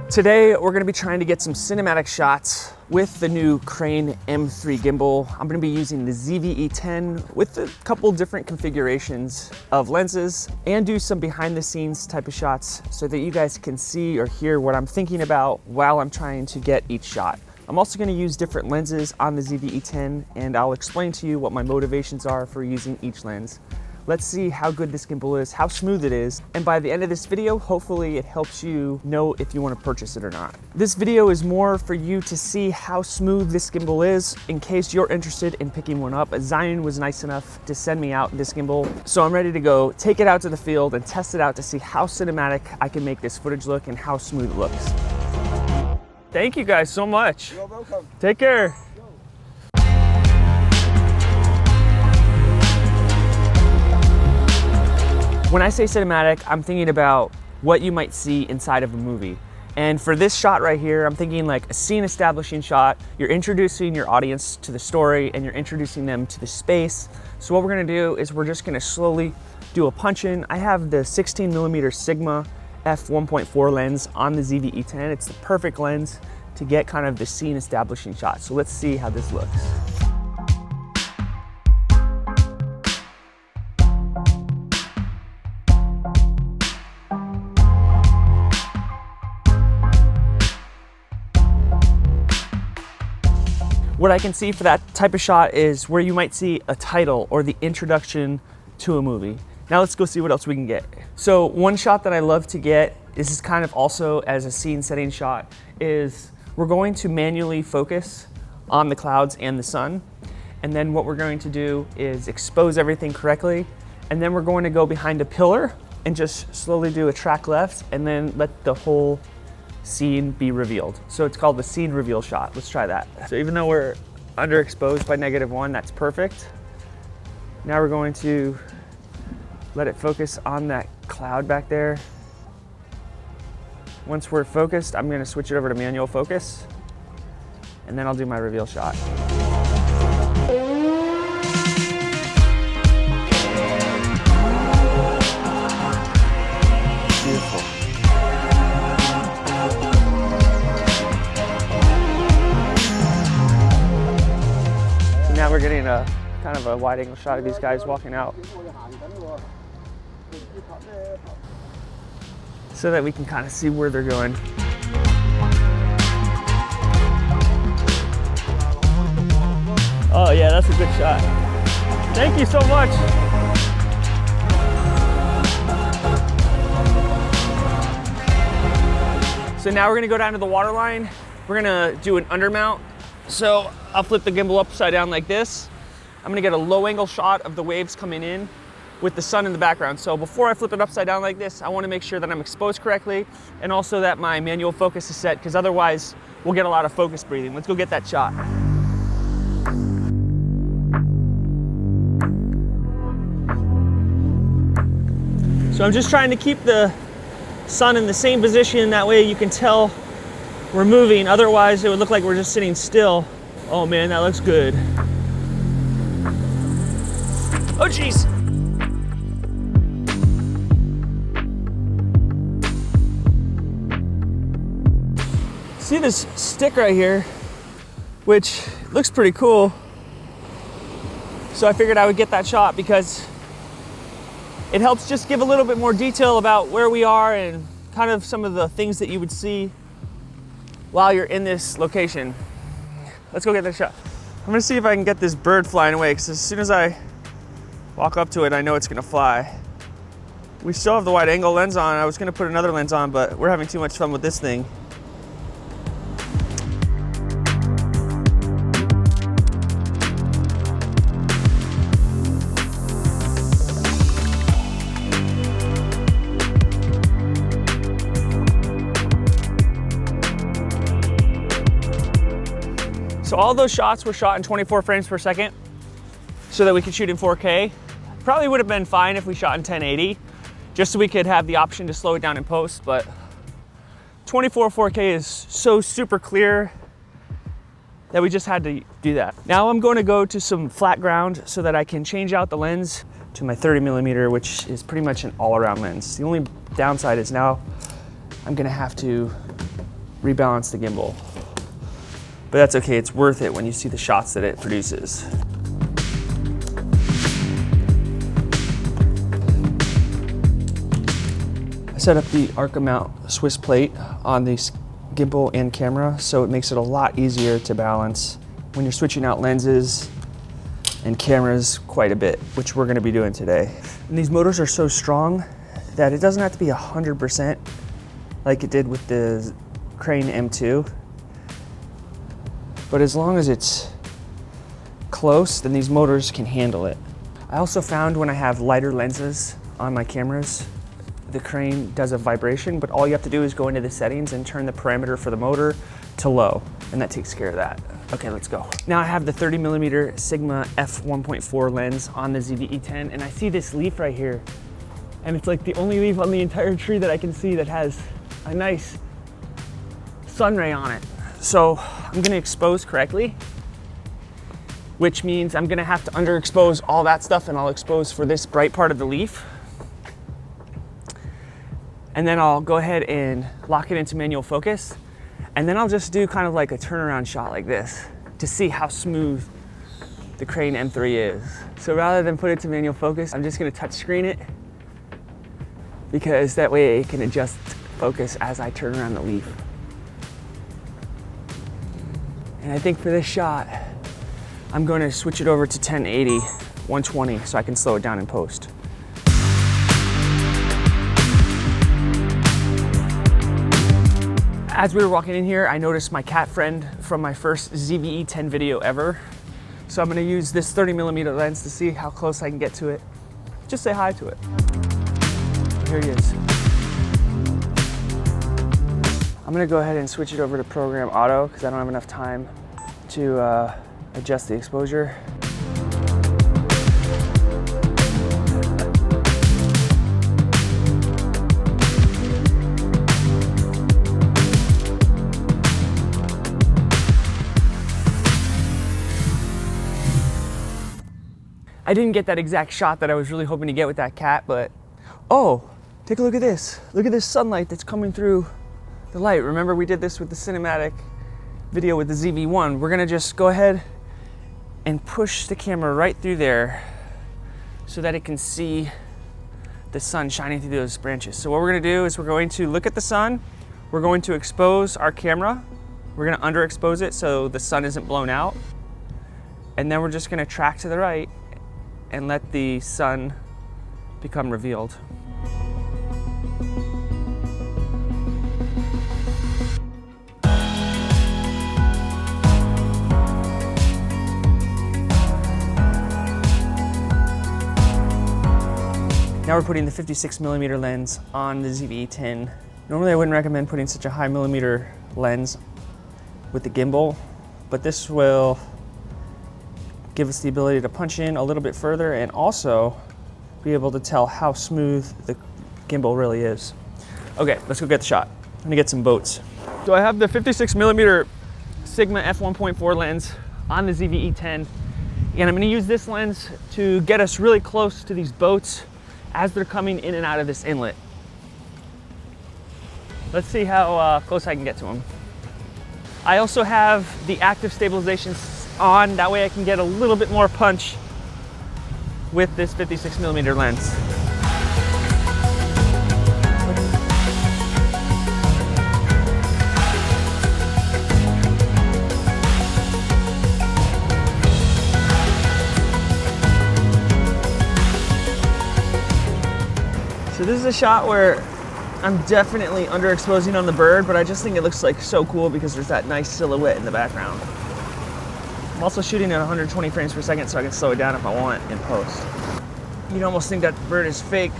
Today, we're gonna be trying to get some cinematic shots with the new Crane M3 gimbal. I'm gonna be using the ZV-E10 with a couple different configurations of lenses and do some behind the scenes type of shots so that you guys can see or hear what I'm thinking about while I'm trying to get each shot. I'm also gonna use different lenses on the ZV-E10 and I'll explain to you what my motivations are for using each lens. Let's see how good this gimbal is, how smooth it is, and by the end of this video, hopefully it helps you know if you want to purchase it or not. This video is more for you to see how smooth this gimbal is in case you're interested in picking one up. Zion was nice enough to send me out this gimbal, so I'm ready to go take it out to the field and test it out to see how cinematic I can make this footage look and how smooth it looks. Thank you guys so much. You're welcome. Take care. When I say cinematic, I'm thinking about what you might see inside of a movie. And for this shot right here, I'm thinking like a scene establishing shot. You're introducing your audience to the story and you're introducing them to the space. So what we're gonna do is we're just gonna slowly do a punch in. I have the 16mm Sigma f1.4 lens on the ZV-E10. It's the perfect lens to get kind of the scene establishing shot. So let's see how this looks. What I can see for that type of shot is where you might see a title or the introduction to a movie. Now let's go see what else we can get. So one shot that I love to get, this is kind of also as a scene setting shot, is we're going to manually focus on the clouds and the sun. And then what we're going to do is expose everything correctly. And then we're going to go behind a pillar and just slowly do a track left and then let the whole scene be revealed. So it's called the scene reveal shot. Let's try that. So even though we're underexposed by -1, that's perfect. Now we're going to let it focus on that cloud back there. Once we're focused, I'm gonna switch it over to manual focus and then I'll do my reveal shot. Beautiful. Now we're getting a kind of a wide angle shot of these guys walking out so that we can kind of see where they're going. Oh yeah, that's a good shot. Thank you so much. So now we're gonna go down to the water line. We're gonna do an undermount. So I'll flip the gimbal upside down like this. I'm gonna get a low angle shot of the waves coming in with the sun in the background. So before I flip it upside down like this, I wanna make sure that I'm exposed correctly and also that my manual focus is set, because otherwise we'll get a lot of focus breathing. Let's go get that shot. So I'm just trying to keep the sun in the same position, that way you can tell we're moving, otherwise it would look like we're just sitting still. Oh man, that looks good. Oh geez. See this stick right here, which looks pretty cool. So I figured I would get that shot because it helps just give a little bit more detail about where we are and kind of some of the things that you would see while you're in this location. Let's go get that shot. I'm gonna see if I can get this bird flying away, because as soon as I walk up to it, I know it's gonna fly. We still have the wide angle lens on. I was gonna put another lens on, but we're having too much fun with this thing. So all those shots were shot in 24 frames per second so that we could shoot in 4K. Probably would have been fine if we shot in 1080, just so we could have the option to slow it down in post, but 24 4K is so super clear that we just had to do that. Now I'm going to go to some flat ground so that I can change out the lens to my 30mm, which is pretty much an all-around lens. The only downside is now I'm gonna have to rebalance the gimbal. But that's okay, it's worth it when you see the shots that it produces. I set up the Arca mount Swiss plate on the gimbal and camera, so it makes it a lot easier to balance when you're switching out lenses and cameras quite a bit, which we're gonna be doing today. And these motors are so strong that it doesn't have to be 100% like it did with the Crane M2. But as long as it's close, then these motors can handle it. I also found when I have lighter lenses on my cameras, the Crane does a vibration, but all you have to do is go into the settings and turn the parameter for the motor to low, and that takes care of that. Okay, let's go. Now I have the 30mm Sigma f1.4 lens on the ZV-E10, and I see this leaf right here, and it's like the only leaf on the entire tree that I can see that has a nice sun ray on it. So I'm gonna expose correctly, which means I'm gonna have to underexpose all that stuff, and I'll expose for this bright part of the leaf. And then I'll go ahead and lock it into manual focus. And then I'll just do kind of like a turnaround shot like this to see how smooth the Crane M3 is. So rather than put it to manual focus, I'm just gonna touch screen it, because that way it can adjust focus as I turn around the leaf. And I think for this shot, I'm going to switch it over to 1080, 120, so I can slow it down in post. As we were walking in here, I noticed my cat friend from my first ZV-E10 video ever. So I'm gonna use this 30mm lens to see how close I can get to it. Just say hi to it. Here he is. I'm gonna go ahead and switch it over to program auto because I don't have enough time to adjust the exposure. I didn't get that exact shot that I was really hoping to get with that cat, but oh, take a look at this. Look at this sunlight that's coming through the light. Remember we did this with the cinematic video with the ZV-1. We're gonna just go ahead and push the camera right through there so that it can see the sun shining through those branches. So what we're gonna do is we're going to look at the sun, we're going to expose our camera, we're gonna underexpose it so the sun isn't blown out, and then we're just gonna track to the right and let the sun become revealed. Now we're putting the 56mm lens on the ZV-E10. Normally I wouldn't recommend putting such a high millimeter lens with the gimbal, but this will give us the ability to punch in a little bit further and also be able to tell how smooth the gimbal really is. Okay, let's go get the shot. I'm gonna get some boats. So I have the 56mm Sigma f1.4 lens on the ZV-E10, and I'm gonna use this lens to get us really close to these boats as they're coming in and out of this inlet. Let's see how close I can get to them. I also have the active stabilization on, that way I can get a little bit more punch with this 56mm lens. So this is a shot where I'm definitely underexposing on the bird, but I just think it looks like so cool because there's that nice silhouette in the background. I'm also shooting at 120 frames per second so I can slow it down if I want in post. You'd almost think that bird is fake.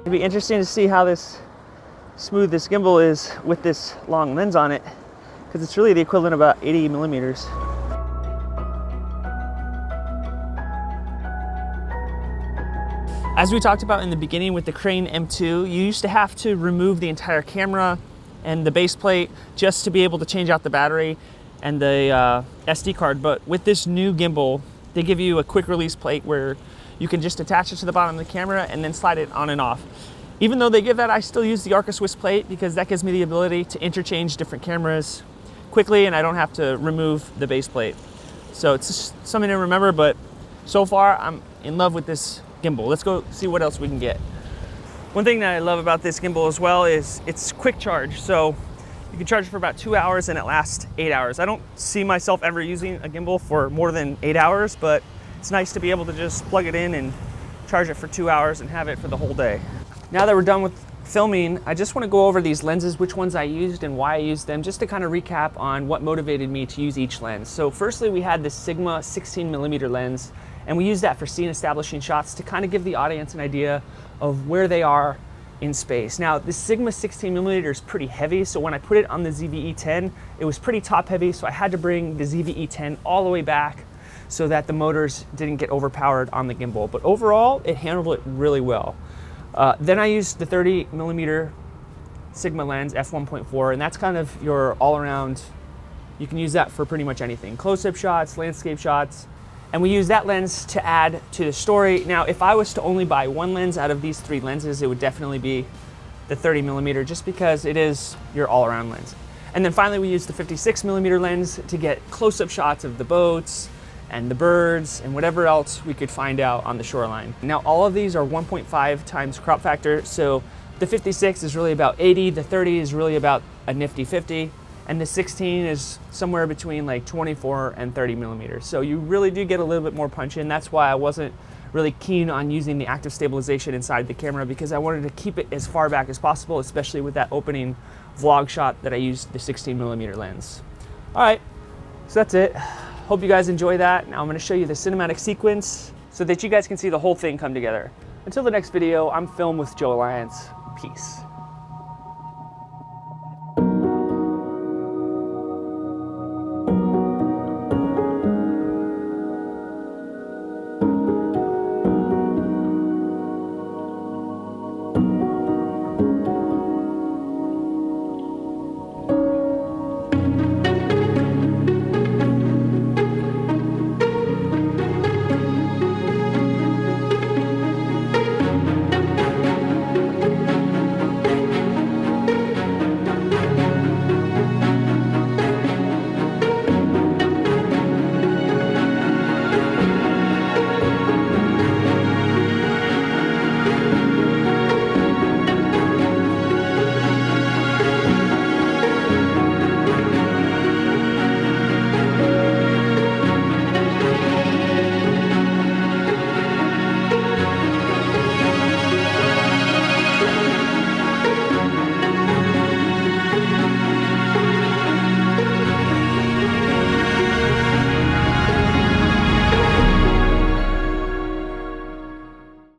It'd be interesting to see how smooth this gimbal is with this long lens on it, because it's really the equivalent of about 80mm. As we talked about in the beginning with the Crane M2, you used to have to remove the entire camera and the base plate just to be able to change out the battery. and the SD card. But with this new gimbal, they give you a quick release plate where you can just attach it to the bottom of the camera and then slide it on and off. Even though they give that, I still use the Arca Swiss plate because that gives me the ability to interchange different cameras quickly, and I don't have to remove the base plate. So it's just something to remember, but so far I'm in love with this gimbal. Let's go see what else we can get. One thing that I love about this gimbal as well is it's quick charge. So you can charge it for about 2 hours and it lasts 8 hours. I don't see myself ever using a gimbal for more than 8 hours, but it's nice to be able to just plug it in and charge it for 2 hours and have it for the whole day. Now that we're done with filming, I just want to go over these lenses, which ones I used and why I used them, just to kind of recap on what motivated me to use each lens. So firstly, we had this Sigma 16mm lens, and we used that for scene establishing shots to kind of give the audience an idea of where they are in space. Now, this Sigma 16mm is pretty heavy, so when I put it on the ZV-E10, it was pretty top heavy, so I had to bring the ZV-E10 all the way back so that the motors didn't get overpowered on the gimbal. But overall, it handled it really well. Then I used the 30mm Sigma lens, f1.4, and that's kind of your all-around, you can use that for pretty much anything. Close-up shots, landscape shots, and we use that lens to add to the story. Now, if I was to only buy one lens out of these 3 lenses, it would definitely be the 30mm, just because it is your all-around lens. And then finally, we used the 56mm lens to get close-up shots of the boats and the birds and whatever else we could find out on the shoreline. Now, all of these are 1.5 times crop factor, so the 56 is really about 80, the 30 is really about a nifty 50, and the 16 is somewhere between like 24 and 30mm. So you really do get a little bit more punch in. That's why I wasn't really keen on using the active stabilization inside the camera, because I wanted to keep it as far back as possible, especially with that opening vlog shot that I used the 16mm lens. All right, so that's it. Hope you guys enjoy that. Now I'm gonna show you the cinematic sequence so that you guys can see the whole thing come together. Until the next video, I'm Film with Joe Alliance. Peace.